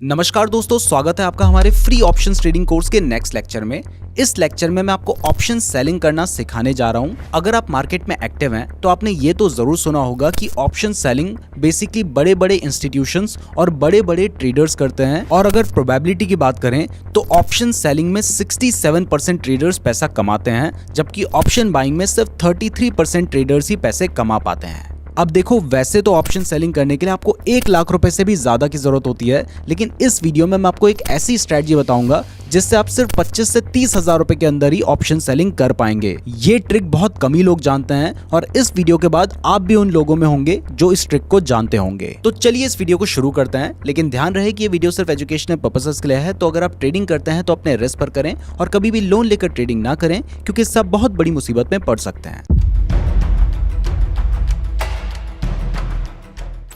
नमस्कार दोस्तों, स्वागत है आपका हमारे फ्री ऑप्शंस ट्रेडिंग कोर्स के नेक्स्ट लेक्चर में। इस लेक्चर में मैं आपको ऑप्शन सेलिंग करना सिखाने जा रहा हूं। अगर आप मार्केट में एक्टिव हैं तो आपने ये तो जरूर सुना होगा कि ऑप्शन सेलिंग बेसिकली बड़े बड़े इंस्टीट्यूशंस और बड़े बड़े ट्रेडर्स करते हैं। और अगर प्रोबेबिलिटी की बात करें तो ऑप्शन सेलिंग में 67% ट्रेडर्स पैसा कमाते हैं, जबकि ऑप्शन बाइंग में सिर्फ 33% ट्रेडर्स ही पैसे कमा पाते हैं। अब देखो, वैसे तो ऑप्शन सेलिंग करने के लिए आपको 1 लाख रुपए से भी ज्यादा की जरूरत होती है, लेकिन इस वीडियो में मैं आपको एक ऐसी स्ट्रेटजी बताऊंगा जिससे आप सिर्फ 25 से 30 हजार रुपए के अंदर ही ऑप्शन सेलिंग कर पाएंगे। ये ट्रिक बहुत कम ही लोग जानते हैं और इस वीडियो के बाद आप भी उन लोगों में होंगे जो इस ट्रिक को जानते होंगे। तो चलिए इस वीडियो को शुरू करते हैं, लेकिन ध्यान रहे कि ये वीडियो सिर्फ एजुकेशनल पर्पसेस के लिए है। तो अगर आप ट्रेडिंग करते हैं तो अपने रिस्क पर करें और कभी भी लोन लेकर ट्रेडिंग ना करें, क्योंकि इससे आप बहुत बड़ी मुसीबत में पड़ सकते हैं।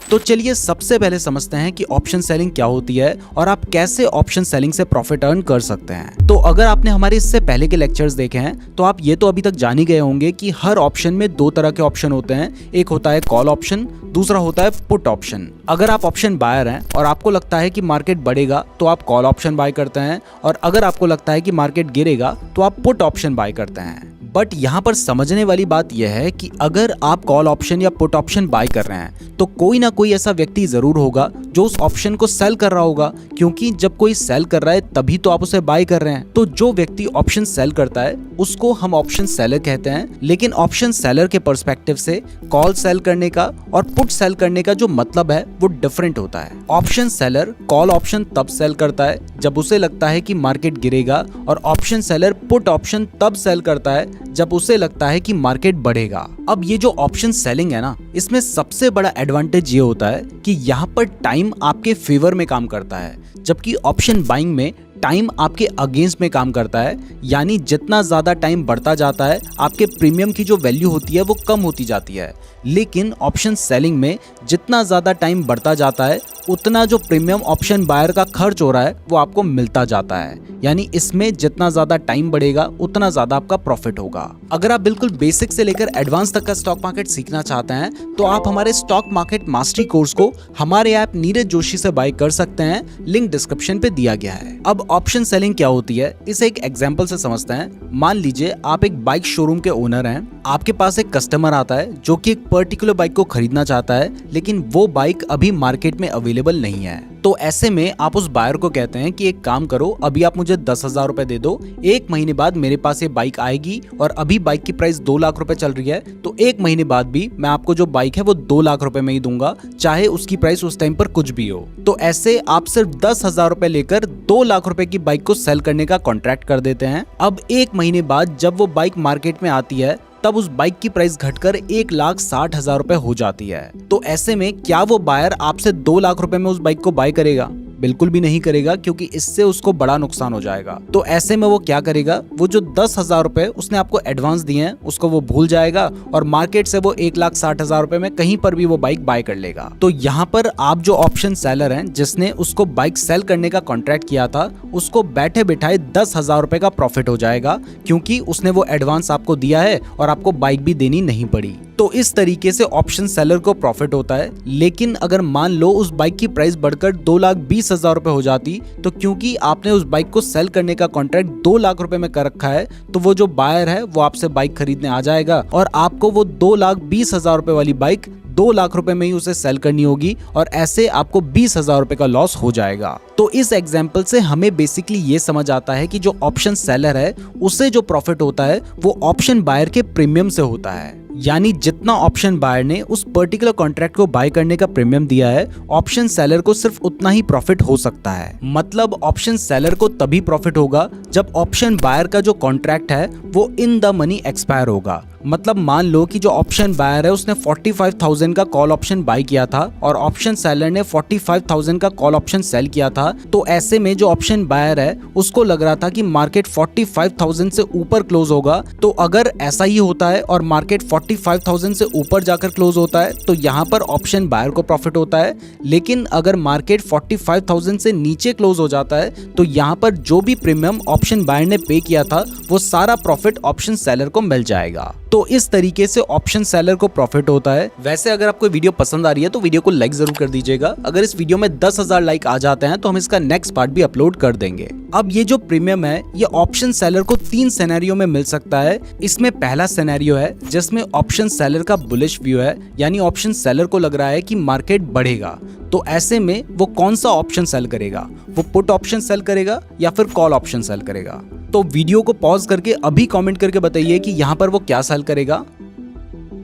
तो चलिए सबसे पहले समझते हैं कि ऑप्शन सेलिंग क्या होती है और आप कैसे ऑप्शन सेलिंग से प्रॉफिट अर्न कर सकते हैं। तो अगर आपने हमारे इससे पहले के लेक्चर्स देखे हैं तो आप ये तो अभी तक जान ही गए होंगे कि हर ऑप्शन में दो तरह के ऑप्शन होते हैं। एक होता है कॉल ऑप्शन, दूसरा होता है पुट ऑप्शन। अगर आप ऑप्शन बायर हैं और आपको लगता है कि मार्केट बढ़ेगा तो आप कॉल ऑप्शन बाय करते हैं, और अगर आपको लगता है कि मार्केट गिरेगा तो आप पुट ऑप्शन बाय करते हैं। बट यहाँ पर समझने वाली बात यह है कि अगर आप कॉल ऑप्शन या पुट ऑप्शन बाय कर रहे हैं तो कोई ना कोई ऐसा व्यक्ति जरूर होगा जो उस ऑप्शन को सेल कर रहा होगा, क्योंकि जब कोई सेल कर रहा है तभी तो आप उसे बाय कर रहे हैं। तो जो व्यक्ति ऑप्शन सेल करता है उसको हम ऑप्शन सेलर कहते हैं। लेकिन ऑप्शन सेलर के पर्सपेक्टिव से कॉल सेल करने का और पुट सेल करने का जो मतलब है वो डिफरेंट होता है। ऑप्शन सेलर कॉल ऑप्शन तब सेल करता है जब उसे लगता है कि मार्केट गिरेगा, और ऑप्शन सेलर पुट ऑप्शन तब सेल करता है जब उसे लगता है कि मार्केट बढ़ेगा। अब ये जो ऑप्शन सेलिंग है ना, इसमें सबसे बड़ा एडवांटेज ये होता है कि यहाँ पर टाइम आपके फेवर में काम करता है, जबकि ऑप्शन बाइंग में टाइम आपके अगेंस्ट में काम करता है। यानी जितना ज्यादा टाइम बढ़ता जाता है आपके प्रीमियम की जो वैल्यू होती है वो कम होती जाती है। लेकिन ऑप्शन सेलिंग में जितना ज्यादा टाइम बढ़ता जाता है उतना जो प्रीमियम ऑप्शन बायर का खर्च हो रहा है वो आपको मिलता जाता है। यानी इसमें जितना ज्यादा टाइम बढ़ेगा उतना ज्यादा आपका प्रॉफिट होगा। अगर आप बिल्कुल बेसिक से लेकर एडवांस तक का स्टॉक मार्केट सीखना चाहते हैं तो आप हमारे स्टॉक मार्केट मास्टरी कोर्स को हमारे ऐप नीरज जोशी से बाय कर सकते हैं। लिंक डिस्क्रिप्शन पे दिया गया है। अब ऑप्शन सेलिंग क्या होती है इसे एक एग्जांपल से समझते हैं। मान लीजिए आप एक बाइक शोरूम के ओनर हैं। आपके पास एक कस्टमर आता है जो कि एक पर्टिकुलर बाइक को खरीदना चाहता है, लेकिन वो बाइक अभी मार्केट में अवेलेबल नहीं है। तो ऐसे में आप उस बायर को कहते हैं कि एक काम करो, अभी आप मुझे 10,000 रुपए दे दो, 1 महीने बाद मेरे पास ये बाइक आएगी, और अभी बाइक की प्राइस 2 लाख रुपए चल रही है, तो 1 महीने बाद भी मैं आपको जो बाइक है वो 2 लाख रुपए में ही दूंगा, चाहे उसकी प्राइस उस टाइम पर कुछ भी हो। तो ऐसे आप सिर्फ 10,000 रुपए लेकर 2 लाख रुपए की बाइक को सेल करने का कॉन्ट्रैक्ट कर देते हैं। अब 1 महीने बाद जब वो बाइक मार्केट में आती है तब उस बाइक की प्राइस घटकर 1,60,000 रुपए हो जाती है। तो ऐसे में क्या वो बायर आपसे 2 लाख रुपए में उस बाइक को बाय करेगा? बिल्कुल भी नहीं करेगा, क्योंकि इससे उसको बड़ा नुकसान हो जाएगा। तो ऐसे में वो क्या करेगा, वो जो 10,000 रुपए उसने आपको एडवांस दिए हैं उसको वो भूल जाएगा और मार्केट से वो 1,60,000 रुपए में कहीं पर भी वो बाइक बाय कर लेगा। तो यहाँ पर आप जो ऑप्शन सेलर हैं जिसने उसको बाइक सेल करने का कॉन्ट्रैक्ट किया था, उसको बैठे बिठाए 10,000 रुपए का प्रॉफिट हो जाएगा, क्योंकि उसने वो एडवांस आपको दिया है और आपको बाइक भी देनी नहीं पड़ी। तो इस तरीके से ऑप्शन सेलर को प्रॉफिट होता है। लेकिन अगर मान लो उस बाइक की प्राइस बढ़कर 2,20,000 रुपए हो जाती, तो क्योंकि आपने उस बाइक को सेल करने का कॉन्ट्रैक्ट 2 लाख रुपए में कर रखा है, तो वो जो बायर है वो आपसे बाइक खरीदने आ जाएगा और आपको वो 2,20,000 रुपए वाली बाइक 2 लाख रुपए में ही उसे सेल करनी होगी, और ऐसे आपको 20,000 रुपए का लॉस हो जाएगा। तो इस एग्जाम्पल से हमें बेसिकली ये समझ आता है कि जो ऑप्शन सेलर है उसे जो प्रॉफिट होता है वो ऑप्शन बायर के प्रीमियम से होता है। यानी जितना ऑप्शन बायर ने उस पर्टिकुलर कॉन्ट्रैक्ट को बाय करने का प्रीमियम दिया है, ऑप्शन सेलर को सिर्फ उतना ही प्रॉफिट हो सकता है। मतलब ऑप्शन सेलर को तभी प्रॉफिट होगा जब ऑप्शन बायर का जो कॉन्ट्रैक्ट है वो इन द मनी एक्सपायर होगा। मतलब मान लो कि जो ऑप्शन बायर है उसने 45,000 का कॉल ऑप्शन बाय किया था और ऑप्शन सेलर ने 45,000 का कॉल ऑप्शन सेल किया था। तो ऐसे में जो ऑप्शन बायर है उसको लग रहा था कि मार्केट 45,000 से ऊपर क्लोज होगा। तो अगर ऐसा ही होता है और मार्केट 45,000 से ऊपर जाकर क्लोज होता है तो यहाँ पर ऑप्शन बायर को प्रॉफिट होता है, लेकिन अगर मार्केट 45,000 से नीचे क्लोज हो जाता है तो यहाँ पर जो भी प्रीमियम ऑप्शन बायर ने पे किया था वो सारा प्रॉफिट ऑप्शन सेलर को मिल जाएगा। तो इस तरीके से ऑप्शन सेलर को प्रॉफिट होता है। वैसे अगर आपको वीडियो पसंद आ रही है तो वीडियो को लाइक जरूर कर दीजिएगा। अगर इस वीडियो में 10,000 लाइक आ जाते हैं तो हम इसका नेक्स्ट पार्ट भी अपलोड कर देंगे। अब ये जो प्रीमियम है ये ऑप्शन सेलर को 3 सिनेरियो में मिल सकता है। इसमें पहला सिनेरियो है जिसमें ऑप्शन सेलर का बुलिश व्यू है, यानी ऑप्शन सेलर को लग रहा है कि मार्केट बढ़ेगा। तो ऐसे में वो कौन सा ऑप्शन सेल करेगा, वो पुट ऑप्शन सेल करेगा या फिर कॉल ऑप्शन सेल करेगा? तो वीडियो को पॉज करके अभी कमेंट करके बताइए कि यहाँ पर वो क्या सेल करेगा।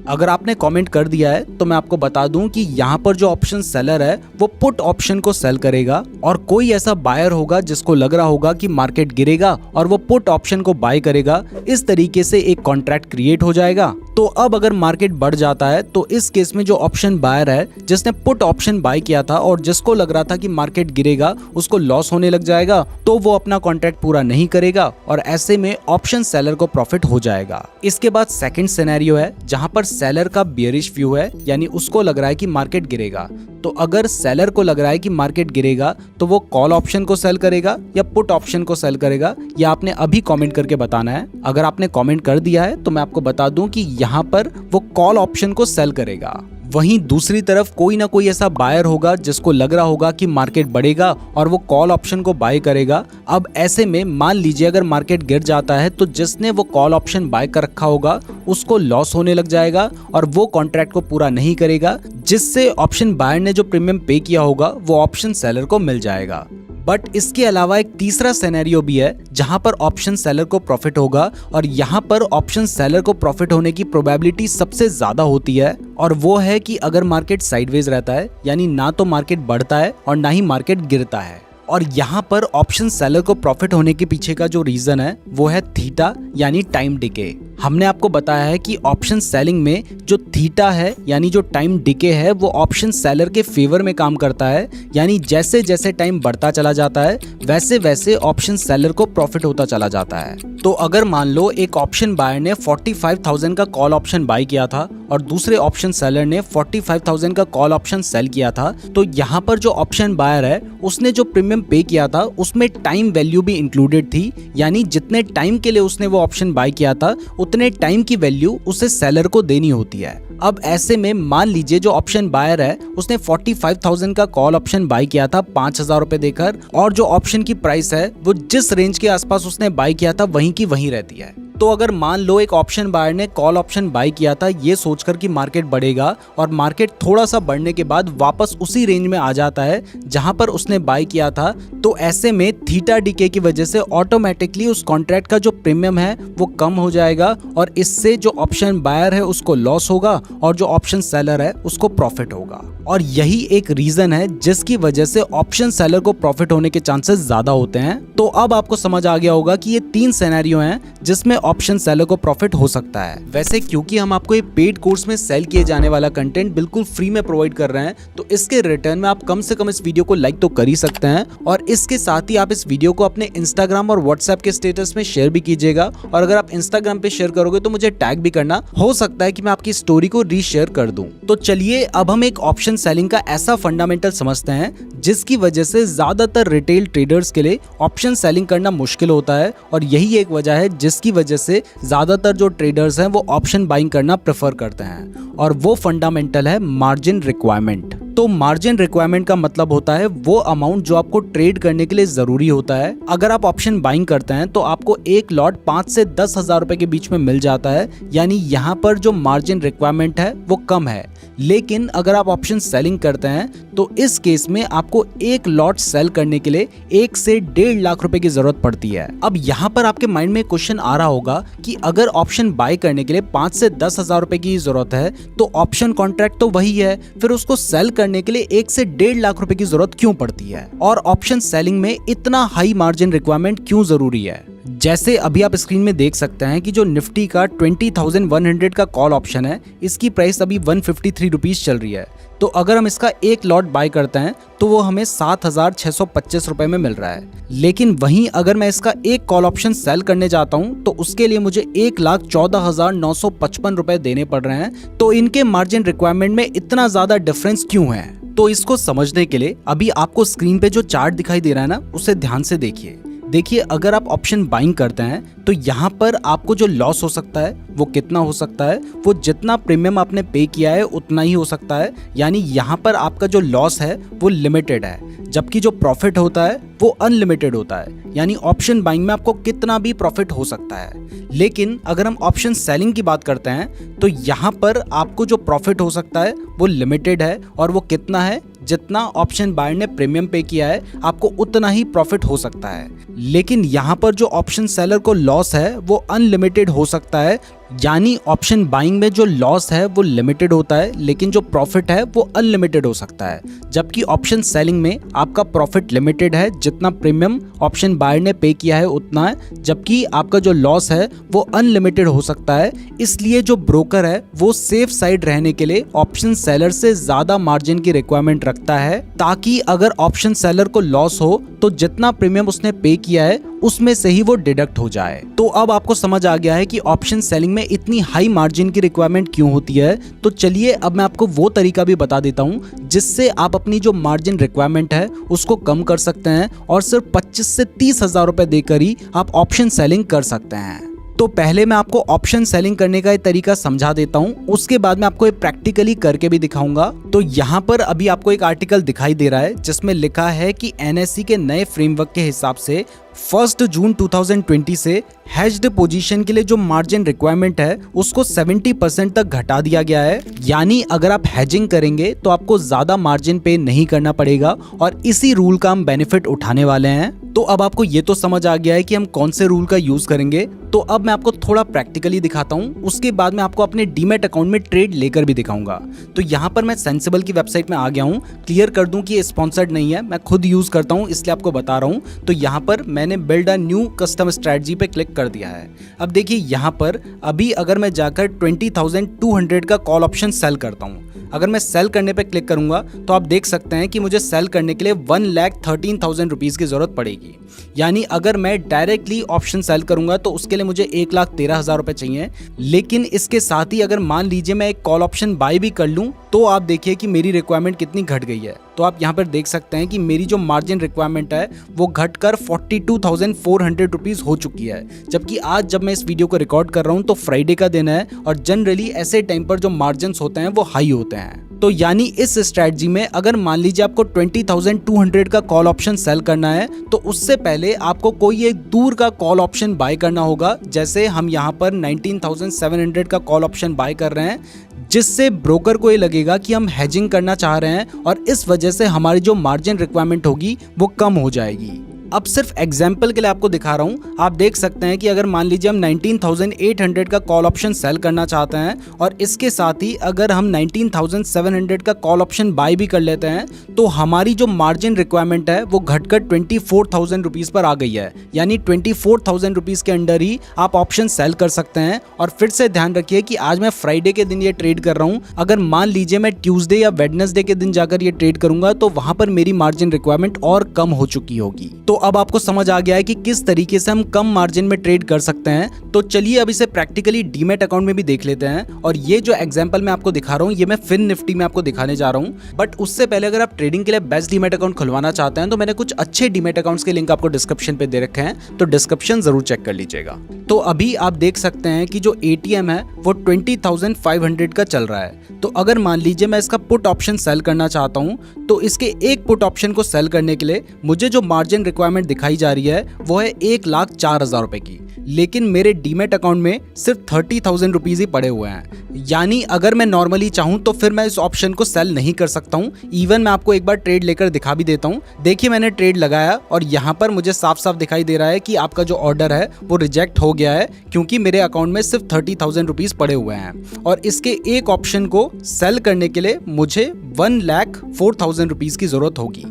अगर आपने कमेंट कर दिया है तो मैं आपको बता दूं कि यहाँ पर जो ऑप्शन सेलर है वो पुट ऑप्शन को सेल करेगा, और कोई ऐसा बायर होगा जिसको लग रहा होगा कि मार्केट गिरेगा और वो पुट ऑप्शन को बाय करेगा। इस तरीके से एक कॉन्ट्रैक्ट क्रिएट हो जाएगा। तो अब अगर मार्केट बढ़ जाता है तो इस केस में जो ऑप्शन बायर है जिसने पुट ऑप्शन बाय किया था और जिसको लग रहा था कि मार्केट गिरेगा उसको लॉस होने लग जाएगा, तो वो अपना कॉन्ट्रैक्ट पूरा नहीं करेगा और ऐसे में ऑप्शन सेलर को प्रॉफिट हो जाएगा। इसके बाद सेकंड सिनेरियो है जहां पर सेलर का बियरिश व्यू है, यानी उसको लग रहा है कि मार्केट गिरेगा। तो अगर सेलर को लग रहा है कि मार्केट गिरेगा तो वो कॉल ऑप्शन को सेल करेगा या पुट ऑप्शन को सेल करेगा, ये आपने अभी कमेंट करके बताना है। अगर आपने कमेंट कर दिया है तो मैं आपको बता दूं कि यहाँ पर वो कॉल ऑप्शन को सेल करेगा। वहीं दूसरी तरफ कोई ना कोई ऐसा बायर होगा जिसको लग रहा होगा कि मार्केट बढ़ेगा और वो कॉल ऑप्शन को बाय करेगा। अब ऐसे में मान लीजिए अगर मार्केट गिर जाता है तो जिसने वो कॉल ऑप्शन बाय कर रखा होगा उसको लॉस होने लग जाएगा और वो कॉन्ट्रैक्ट को पूरा नहीं करेगा, जिससे ऑप्शन बायर ने जो प्रीमियम पे किया होगा वो ऑप्शन सेलर को मिल जाएगा। बट इसके अलावा एक तीसरा सिनेरियो भी है जहां पर ऑप्शन सेलर को प्रॉफिट होगा, और यहां पर ऑप्शन सेलर को प्रॉफिट होने की प्रोबेबिलिटी सबसे ज्यादा होती है, और वो है कि अगर मार्केट साइडवेज रहता है, यानी ना तो मार्केट बढ़ता है और ना ही मार्केट गिरता है। और यहाँ पर ऑप्शन सेलर को प्रॉफिट होने के पीछे का जो रीजन है वो है थीटा, यानी टाइम डिके। हमने आपको बताया है कि ऑप्शन सेलिंग में जो थीटा है यानी जो टाइम डिके है वो ऑप्शन सेलर के फेवर में काम करता है, यानी जैसे जैसे टाइम बढ़ता चला जाता है वैसे वैसे ऑप्शन सेलर को प्रॉफिट होता चला जाता है। तो अगर मान लो एक ऑप्शन बायर ने 45,000 का कॉल ऑप्शन बाय किया था और दूसरे ऑप्शन सेलर ने 45,000 का कॉल ऑप्शन सेल किया था, तो यहाँ पर जो ऑप्शन बायर है उसने जो प्रीमियम पे किया था उसमें टाइम वैल्यू भी इंक्लूडेड थी, यानी जितने टाइम के लिए उसने वो ऑप्शन बाय किया था उतने टाइम की वैल्यू उसे सेलर को देनी होती है। अब ऐसे में मान लीजिए जो ऑप्शन बायर है उसने 45,000 का कॉल ऑप्शन बाय किया था 5,000 रुपए देकर, और जो ऑप्शन की प्राइस है वो जिस रेंज के आसपास उसने बाय किया था वहीं की वहीं रहती है। तो अगर मान लो एक ऑप्शन बायर ने कॉल ऑप्शन बाय किया था ये सोचकर कि मार्केट बढ़ेगा, और मार्केट थोड़ा सा बढ़ने के बाद वापस उसी रेंज में आ जाता है जहां पर उसने बाय किया था, तो ऐसे में थीटा डीके की वजह से ऑटोमेटिकली उस कॉन्ट्रैक्ट का जो प्रीमियम है वो कम हो जाएगा, और इससे जो ऑप्शन बायर है उसको लॉस होगा और जो ऑप्शन सेलर है उसको प्रॉफिट होगा। और यही एक रीजन है जिसकी वजह से ऑप्शन सेलर को प्रॉफिट होने के चांसेस ज्यादा होते हैं। तो अब आपको समझ आ गया होगा कि ये 3 सिनेरियो हैं जिसमें ऑप्शन सेलर को प्रॉफिट हो सकता है। वैसे क्योंकि हम आपको ये पेड कोर्स में सेल किए जाने वाला कंटेंट बिल्कुल फ्री में प्रोवाइड कर रहे हैं, तो इसके रिटर्न में आप कम से कम इस वीडियो को लाइक तो कर ही सकते हैं, और इसके साथ ही आप इस वीडियो को अपने इंस्टाग्राम और व्हाट्सएप के स्टेटस में शेयर भी कीजिएगा। और अगर आप इंस्टाग्राम पे शेयर करोगे तो मुझे टैग भी करना, हो सकता है कि मैं आपकी स्टोरी को रीशेयर कर दूं। तो चलिए अब हम एक ऑप्शन सेलिंग का ऐसा फंडामेंटल समझते हैं जिसकी वजह से ज्यादातर रिटेल ट्रेडर्स के लिए ऑप्शन सेलिंग करना मुश्किल होता है, और यही एक वजह है जिसकी वजह से ज्यादातर जो ट्रेडर्स हैं वो ऑप्शन बाइंग करना प्रेफर करते हैं, और वो फंडामेंटल है मार्जिन रिक्वायरमेंट। तो मार्जिन रिक्वायरमेंट का मतलब होता है वो अमाउंट जो आपको ट्रेड करने के लिए जरूरी होता है। अगर आप ऑप्शन बाइंग करते हैं तो आपको एक लॉट 5 से 10,000 रुपए के बीच में मिल जाता है, यानी यहाँ पर जो मार्जिन रिक्वायरमेंट है वो कम है। लेकिन अगर आप ऑप्शन सेलिंग करते हैं तो इस केस में आपको एक लॉट सेल करने के लिए 1 से 1.5 लाख रुपए की जरूरत पड़ती है। अब यहाँ पर आपके माइंड में क्वेश्चन आ रहा होगा कि अगर ऑप्शन बाय करने के लिए 5 से 10,000 रुपए की जरूरत है तो ऑप्शन कॉन्ट्रैक्ट तो वही है, फिर उसको सेल करने के लिए 1 से 1.5 लाख रुपए की जरूरत क्यों पड़ती है, और ऑप्शन सेलिंग में इतना हाई मार्जिन रिक्वायरमेंट क्यों जरूरी है? जैसे अभी आप स्क्रीन में देख सकते हैं कि जो निफ्टी का 20,100 का कॉल ऑप्शन है, इसकी प्राइस अभी 153 रुपीज़ चल रही है। तो अगर हम इसका एक लॉट बाय करते हैं तो वो हमें 7,625 रुपए में मिल रहा है। लेकिन वहीं अगर मैं इसका एक कॉल ऑप्शन सेल करने जाता हूँ तो उसके लिए मुझे 1,14,955 रुपए देने पड़ रहे हैं। तो इनके मार्जिन रिक्वायरमेंट में इतना ज्यादा डिफरेंस क्यों है? तो इसको समझने के लिए अभी आपको स्क्रीन पे जो चार्ट दिखाई दे रहा है ना, उसे ध्यान से देखिए, अगर आप ऑप्शन बाइंग करते हैं तो यहाँ पर आपको जो लॉस हो सकता है वो कितना हो सकता है? वो जितना प्रीमियम आपने पे किया है उतना ही हो सकता है। यानी यहाँ पर आपका जो लॉस है वो लिमिटेड है, जबकि जो प्रॉफिट होता है वो अनलिमिटेड होता है। यानी ऑप्शन बाइंग में आपको कितना भी प्रॉफिट हो सकता है। लेकिन अगर हम ऑप्शन सेलिंग की बात करते हैं तो यहाँ पर आपको जो प्रॉफिट हो सकता है वो लिमिटेड है, और वो कितना है? जितना ऑप्शन बायर ने प्रीमियम पे किया है आपको उतना ही प्रॉफिट हो सकता है। लेकिन यहाँ पर जो ऑप्शन सेलर को लॉस है वो अनलिमिटेड हो सकता है। यानी ऑप्शन बाइंग में जो लॉस है वो लिमिटेड होता है, लेकिन जो प्रॉफिट है वो अनलिमिटेड हो सकता है। जबकि ऑप्शन सेलिंग में आपका प्रॉफिट लिमिटेड है, जितना प्रीमियम ऑप्शन बायर ने पे किया है उतना है, जबकि आपका जो लॉस है वो अनलिमिटेड हो सकता है। इसलिए जो ब्रोकर है वो सेफ साइड रहने के लिए ऑप्शन सेलर से ज्यादा मार्जिन की रिक्वायरमेंट रखता है, ताकि अगर ऑप्शन सेलर को लॉस हो तो जितना प्रीमियम उसने पे किया है उसमें से ही वो डिडक्ट हो जाए। तो अब आपको समझ आ गया है कि ऑप्शन सेलिंग में इतनी हाई मार्जिन की रिक्वायरमेंट क्यों होती है। तो चलिए अब मैं आपको वो तरीका भी बता देता हूं जिससे आप अपनी जो मार्जिन रिक्वायरमेंट है उसको कम कर सकते हैं, और सिर्फ 25 से 30 हजार रुपए देकर ही आप ऑप्शन सेलिंग कर सकते हैं। तो पहले मैं आपको ऑप्शन सेलिंग करने का एक तरीका समझा देता हूं, उसके बाद मैं आपको ये प्रैक्टिकली करके भी दिखाऊंगा। तो यहाँ पर अभी आपको एक आर्टिकल दिखाई दे रहा है जिसमें लिखा है कि एनएसई के नए फ्रेमवर्क के हिसाब से 1 जून 2020 से हेज्ड पोजीशन के लिए जो मार्जिन रिक्वायरमेंट है उसको 70% तक घटा दिया गया है। यानी अगर आप हेजिंग करेंगे तो आपको ज्यादा मार्जिन पे नहीं करना पड़ेगा, और इसी रूल का हम बेनिफिट उठाने वाले हैं। तो अब आपको ये तो समझ आ गया है कि हम कौन से रूल का यूज करेंगे। तो अब मैं आपको थोड़ा प्रैक्टिकली दिखाता हूँ, उसके बाद मैं आपको अपने डीमैट अकाउंट में ट्रेड लेकर भी दिखाऊंगा। तो यहाँ पर मैं सेंसिबल की वेबसाइट में आ गया हूँ। क्लियर कर दूं कि ये स्पॉन्सर्ड नहीं है, मैं खुद यूज करता हूँ इसलिए आपको बता रहा हूँ। तो यहाँ पर मैंने build a new custom strategy पे क्लिक कर दिया है। अब देखिए यहाँ पर अभी अगर मैं जाकर 20,200 का कॉल ऑप्शन सेल करता हूँ, अगर मैं सेल करने पे क्लिक करूंगा तो आप देख सकते हैं कि मुझे सेल करने के लिए 1,13,000 रुपीज की जरूरत पड़ेगी। यानी अगर मैं डायरेक्टली ऑप्शन सेल करूंगा तो उसके लिए मुझे 1,13,000 रुपए चाहिए। लेकिन इसके साथ ही अगर मान लीजिए मैं एक कॉल ऑप्शन बाय भी कर लूं तो आप देखिए कि मेरी रिक्वायरमेंट कितनी घट गई है। तो आप यहाँ पर देख सकते हैं कि मेरी जो मार्जिन रिक्वायरमेंट है वो घटकर 42,400 रुपीज हो चुकी है। जबकि आज जब मैं इस वीडियो को रिकॉर्ड कर रहा हूँ तो फ्राइडे का दिन है, और जनरली ऐसे टाइम पर जो मार्जिन होते हैं वो हाई होते हैं। तो यानी इस स्ट्रैटेजी में अगर मान लीजिए आपको 20,200 का कॉल ऑप्शन सेल करना है तो उससे पहले आपको कोई एक दूर का कॉल ऑप्शन बाय करना होगा। जैसे हम यहाँ पर 19,700 का कॉल ऑप्शन बाय कर रहे हैं, जिससे ब्रोकर को ये लगेगा कि हम हेजिंग करना चाह रहे हैं, और इस वजह से हमारी जो मार्जिन रिक्वायरमेंट होगी वो कम हो जाएगी। अब सिर्फ एग्जाम्पल के लिए आपको दिखा रहा हूं। आप देख सकते हैं कि अगर मान लीजिए हम 19,800 का कॉल ऑप्शन सेल करना चाहते हैं, और इसके साथ ही अगर हम 19,700 का कॉल ऑप्शन बाय भी कर लेते हैं, तो हमारी जो मार्जिन रिक्वायरमेंट है वो घटकर 24,000 रुपीज पर आ गई है। यानी 24,000 रुपीज के अंडर ही आप ऑप्शन सेल कर सकते हैं। और फिर से ध्यान रखिए कि आज मैं फ्राइडे के दिन ये ट्रेड कर रहा हूं। अगर मान लीजिए मैं ट्यूसडे या वेडनेसडे के दिन जाकर ये ट्रेड करूंगा तो वहां पर मेरी मार्जिन रिक्वायरमेंट और कम हो चुकी होगी। तो अब आपको समझ आ गया है कि किस तरीके से हम कम मार्जिन में ट्रेड कर सकते हैं। तो चलिए अब इसे प्रैक्टिकली डीमैट अकाउंट में भी देख लेते हैं। और ये जो एग्जांपल मैं आपको दिखा रहा हूँ ये मैं फिन निफ्टी में आपको दिखाने जा रहा हूँ। बट उससे पहले अगर आप ट्रेडिंग के लिए बेस्ट डीमैट अकाउंट खुलवाना चाहते हैं तो मैंने कुछ अच्छे डीमैट अकाउंट्स के लिंक आपको डिस्क्रिप्शन पे दे रखे हैं, तो डिस्क्रिप्शन जरूर चेक कर लीजिएगा। तो अभी आप देख सकते हैं कि जो एटीएम है वो 20,500 का चल रहा है। तो अगर मान लीजिए मैं इसका पुट ऑप्शन सेल करना चाहता हूँ तो इसके एक पुट ऑप्शन को सेल करने के लिए मुझे जो मार्जिन रिक्वायरमेंट दिखाई जा रही है वो है 1,04,000 रुपए की। लेकिन मेरे डीमैट अकाउंट में सिर्फ 30,000 रुपीज ही पड़े हुए हैं। यानी अगर मैं नॉर्मली चाहूं तो फिर मैं इस ऑप्शन को सेल नहीं कर सकता हूं। इवन मैं आपको एक बार ट्रेड लेकर दिखा भी देता हूं। देखिए मैंने ट्रेड लगाया और यहाँ पर मुझे साफ साफ दिखाई दे रहा है कि आपका जो ऑर्डर है वो रिजेक्ट हो गया है, क्योंकि मेरे अकाउंट में सिर्फ 30,000 रुपीज पड़े हुए हैं। और इसके एक ऑप्शन को सेल करने के लिए मुझे 1,04,000 रुपीज की जरूरत होगी।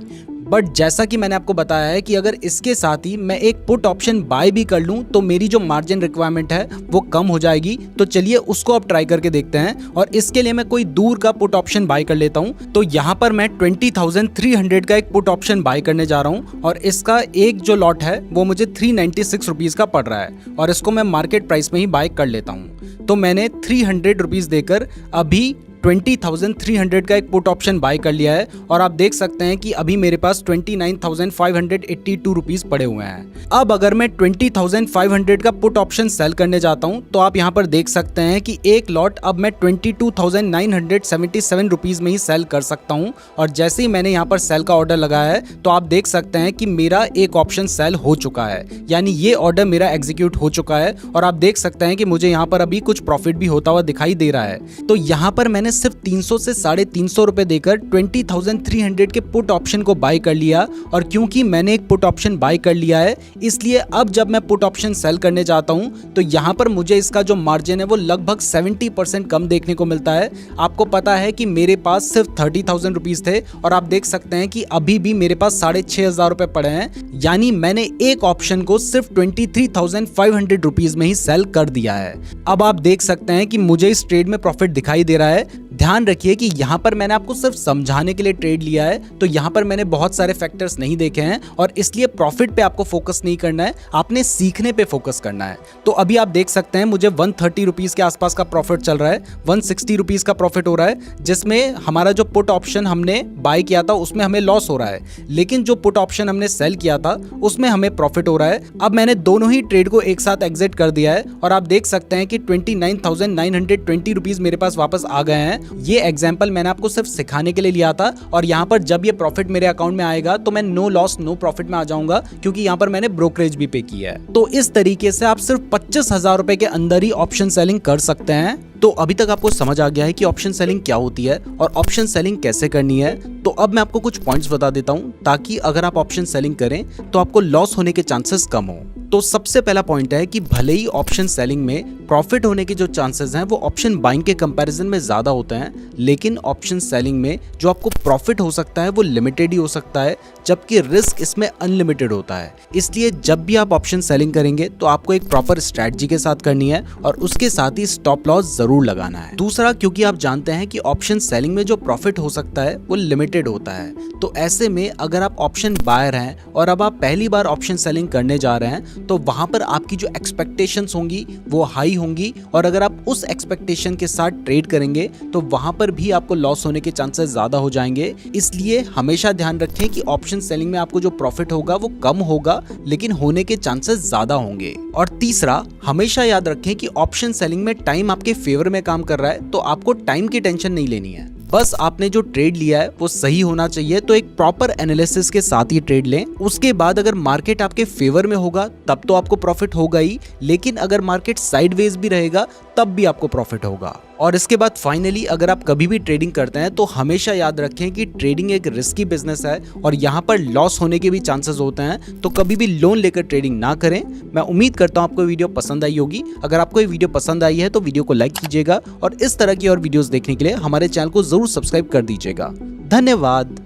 बट जैसा कि मैंने आपको बताया है कि अगर इसके साथ ही मैं एक पुट ऑप्शन बाय भी कर लूं तो मेरी जो मार्जिन रिक्वायरमेंट है वो कम हो जाएगी। तो चलिए उसको अब ट्राई करके देखते हैं और इसके लिए मैं कोई दूर का पुट ऑप्शन बाय कर लेता हूं। तो यहाँ पर मैं 20,300 का एक पुट ऑप्शन बाय करने जा रहा हूं और इसका एक जो लॉट है वो मुझे 396 रुपीज का पड़ रहा है और इसको मैं मार्केट प्राइस में ही बाय कर लेता हूं। तो मैंने 300 रुपीज देकर अभी 20,300 का एक पुट ऑप्शन बाय कर लिया है और आप देख सकते हैं कि अभी मेरे पास 29,582 रुपीज पड़े हुए हैं। अब अगर मैं 20,500 का पुट ऑप्शन सेल करने जाता हूं तो आप यहां पर देख सकते हैं कि एक लॉट अब मैं 22,977 रुपीज में ही सेल कर सकता हूं और जैसे ही मैंने यहां पर सेल का ऑर्डर लगाया है तो आप देख सकते हैं कि मेरा एक ऑप्शन सेल हो चुका है, यानी ये ऑर्डर मेरा एग्जीक्यूट हो चुका है और आप देख सकते हैं कि मुझे यहां पर अभी कुछ प्रॉफिट भी होता हुआ दिखाई दे रहा है। तो यहां पर मैंने सिर्फ 300 से 350 रुपए देकर 20,300 के पुट ऑप्शन को बाय कर लिया और क्योंकि मैंने एक पुट ऑप्शन बाय कर लिया है इसलिए अब जब मैं पुट ऑप्शन सेल करने जाता हूं तो यहां पर मुझे इसका जो मार्जिन है वो लगभग 70% कम देखने को मिलता है। आपको पता है कि मेरे पास सिर्फ 30,000 रुपीज थे और आप देख सकते हैं कि अभी भी मेरे पास 6,500 रुपए पड़े हैं, यानी मैंने एक ऑप्शन को सिर्फ 23,500 रुपीज में ही सेल कर दिया है। अब आप देख सकते हैं कि मुझे इस ट्रेड में प्रॉफिट दिखाई दे रहा है। ध्यान रखिए कि यहाँ पर मैंने आपको सिर्फ समझाने के लिए ट्रेड लिया है, तो यहाँ पर मैंने बहुत सारे फैक्टर्स नहीं देखे हैं और इसलिए प्रॉफिट पे आपको फोकस नहीं करना है, आपने सीखने पे फोकस करना है। तो अभी आप देख सकते हैं मुझे 130 रुपीज के आसपास का प्रॉफिट चल रहा है, 160 रुपीज का प्रॉफिट हो रहा है, जिसमें हमारा जो पुट ऑप्शन हमने बाय किया था उसमें हमें लॉस हो रहा है, लेकिन जो पुट ऑप्शन हमने सेल किया था उसमें हमें प्रॉफिट हो रहा है। अब मैंने दोनों ही ट्रेड को एक साथ एग्जिट कर दिया है और आप देख सकते हैं कि 29,920 रुपीज मेरे पास वापस आ गए हैं। ये एग्जांपल मैंने आपको सिर्फ सिखाने के लिए लिया था और यहाँ पर जब ये प्रॉफिट मेरे अकाउंट में आएगा तो मैं नो लॉस नो प्रॉफिट में आ जाऊंगा, क्योंकि यहाँ पर मैंने ब्रोकरेज भी पे किया है। तो इस तरीके से आप सिर्फ 25,000 रुपए के अंदर ही ऑप्शन सेलिंग कर सकते हैं। तो अभी तक आपको समझ आ गया है कि ऑप्शन सेलिंग क्या होती है और ऑप्शन सेलिंग कैसे करनी है। तो अब मैं आपको कुछ पॉइंट्स बता देता हूं ताकि अगर आप ऑप्शन सेलिंग करें तो आपको लॉस होने के चांसेस कम हो। तो सबसे पहला पॉइंट है कि भले ही ऑप्शन सेलिंग में प्रॉफिट होने के जो चांसेस हैं वो ऑप्शन बाइंग के कंपैरिजन में ज्यादा होते हैं, लेकिन ऑप्शन सेलिंग में जो आपको प्रॉफिट हो सकता है वो लिमिटेड ही हो सकता है, जबकि रिस्क इसमें अनलिमिटेड होता है। इसलिए जब भी आप ऑप्शन सेलिंग करेंगे तो आपको एक प्रॉपर स्ट्रैटेजी के साथ करनी है और उसके साथ ही स्टॉप लॉस जरूर लगाना है। दूसरा, क्योंकि आप जानते हैं कि ऑप्शन सेलिंग में जो प्रॉफिट हो सकता है वो लिमिटेड होता है, तो ऐसे में अगर आप ऑप्शन बायर हैं और अब आप पहली बार ऑप्शन सेलिंग करने जा रहे हैं तो वहां पर आपकी जो एक्सपेक्टेशंस होंगी वो हाई होंगी और अगर आप उस एक्सपेक्टेशन के साथ ट्रेड करेंगे तो वहां पर भी आपको लॉस होने के चांसेस ज्यादा हो जाएंगे। इसलिए हमेशा ध्यान रखें कि ऑप्शन सेलिंग में आपको जो प्रॉफिट होगा वो कम होगा, लेकिन होने के चांसेस ज्यादा होंगे। और तीसरा, हमेशा याद रखें कि ऑप्शन सेलिंग में टाइम आपके फेवर में काम कर रहा है, तो आपको टाइम की टेंशन नहीं लेनी है। बस आपने जो ट्रेड लिया है वो सही होना चाहिए, तो एक प्रॉपर एनालिसिस के साथ ही ट्रेड लें। उसके बाद अगर मार्केट आपके फेवर में होगा तब तो आपको प्रॉफिट होगा ही, लेकिन अगर मार्केट साइडवेज भी रहेगा तब भी आपको प्रॉफिट होगा। और इसके बाद फाइनली अगर आप कभी भी ट्रेडिंग करते हैं तो हमेशा याद रखें कि ट्रेडिंग एक रिस्की बिजनेस है और यहाँ पर लॉस होने के भी चांसेस होते हैं, तो कभी भी लोन लेकर ट्रेडिंग ना करें। मैं उम्मीद करता हूँ आपको वीडियो पसंद आई होगी। अगर आपको ये वीडियो पसंद आई है तो वीडियो को लाइक कीजिएगा और इस तरह की और वीडियोस देखने के लिए हमारे चैनल को जरूर सब्सक्राइब कर दीजिएगा। धन्यवाद।